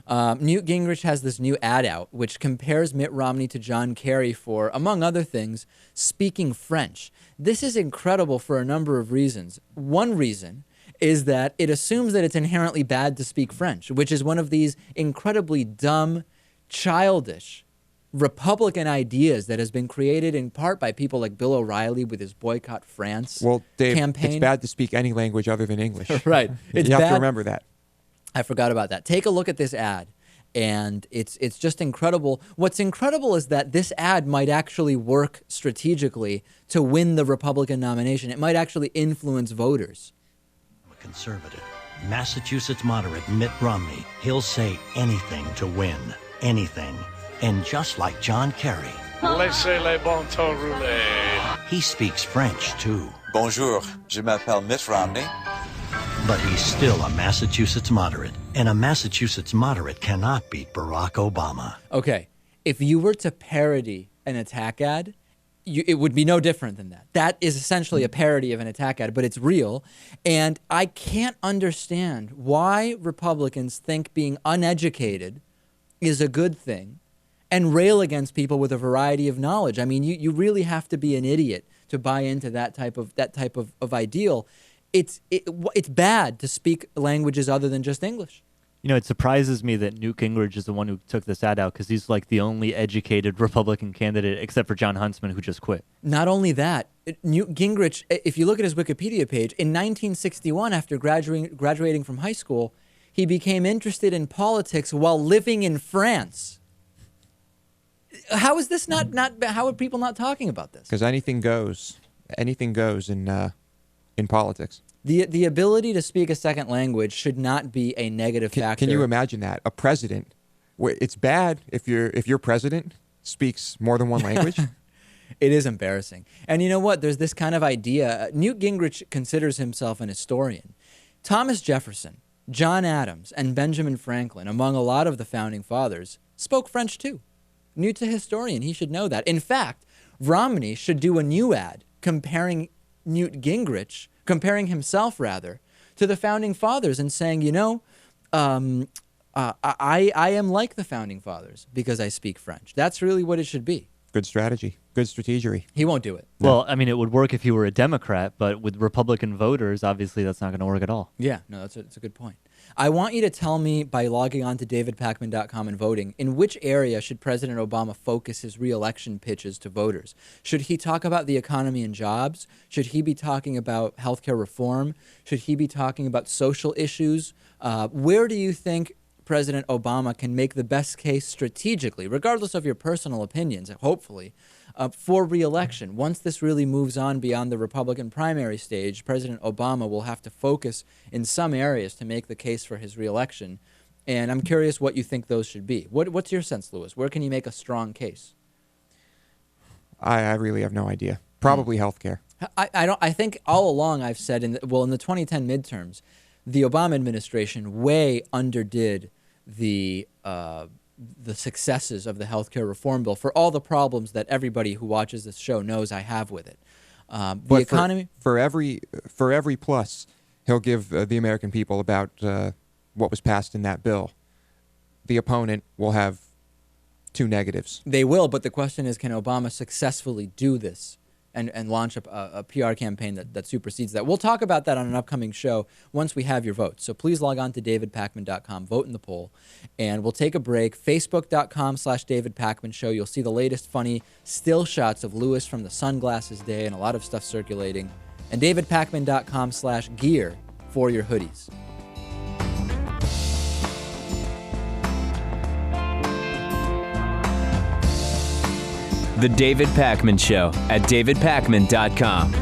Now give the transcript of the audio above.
Newt Gingrich has this new ad out which compares Mitt Romney to John Kerry for, among other things, speaking French. This is incredible for a number of reasons. One reason is that it assumes that it's inherently bad to speak French, which is one of these incredibly dumb, childish Republican ideas that has been created in part by people like Bill O'Reilly with his Boycott France Dave, campaign. It's bad to speak any language other than English. Right. It's you have bad. to remember that. I forgot about that. Take a look at this ad, and it's just incredible. What's incredible is that this ad might actually work strategically to win the Republican nomination. It might actually influence voters. A conservative, Massachusetts moderate Mitt Romney. He'll say anything to win. Anything. And just like John Kerry, Laissez les bon temps rouler. he speaks French too. Bonjour, je m'appelle Mitt Romney. But he's still a Massachusetts moderate, and a Massachusetts moderate cannot beat Barack Obama. Okay, if you were to parody an attack ad, it would be no different than that. That is essentially a parody of an attack ad, but it's real. And I can't understand why Republicans think being uneducated is a good thing and rail against people with a variety of knowledge. I mean, you really have to be an idiot to buy into that type of ideal. It's bad to speak languages other than just English. You know, it surprises me that Newt Gingrich is the one who took this ad out because he's like the only educated Republican candidate except for John Huntsman, who just quit. Not only that, Newt Gingrich, if you look at his Wikipedia page, in 1961, after graduating from high school, he became interested in politics while living in France. How is this not how are people not talking about this? Because anything goes. Anything goes in politics. The ability to speak a second language should not be a negative factor. Can you imagine that? A president, it's bad if your president speaks more than one language. It is embarrassing. And you know what? There's this kind of idea. Newt Gingrich considers himself an historian. Thomas Jefferson, John Adams, and Benjamin Franklin, among a lot of the founding fathers, spoke French too. Newt's a historian. He should know that. In fact, Romney should do a new ad comparing Newt Gingrich, comparing himself rather, to the founding fathers and saying, you know, I am like the founding fathers because I speak French. That's really what it should be. Good strategy. Good strategery. He won't do it. Well, I mean, it would work if you were a Democrat, but with Republican voters, obviously that's not going to work at all. Yeah, no, that's a good point. I want you to tell me by logging on to davidpakman.com and voting, in which area should President Obama focus his re-election pitches to voters? Should he talk about the economy and jobs? Should he be talking about healthcare reform? Should he be talking about social issues? Where do you think President Obama can make the best case strategically, regardless of your personal opinions, hopefully, for re-election? Once this really moves on beyond the Republican primary stage, President Obama will have to focus in some areas to make the case for his re-election. And I'm curious what you think those should be. What's your sense, Lewis? Where can he make a strong case? I really have no idea. Probably healthcare. I think all along I've said, in the 2010 midterms, the Obama administration way underdid the successes of the healthcare reform bill for all the problems that everybody who watches this show knows I have with it. The economy for every plus he'll give the American people about what was passed in that bill, the opponent will have two negatives. They will, but the question is, can Obama successfully do this and launch a PR campaign that supersedes that? We'll talk about that on an upcoming show once we have your votes. So please log on to davidpakman.com, vote in the poll, and we'll take a break. Facebook.com/David Pakman Show. You'll see the latest funny still shots of Lewis from the sunglasses day and a lot of stuff circulating. And davidpakman.com/gear for your hoodies. The David Pakman Show at davidpakman.com.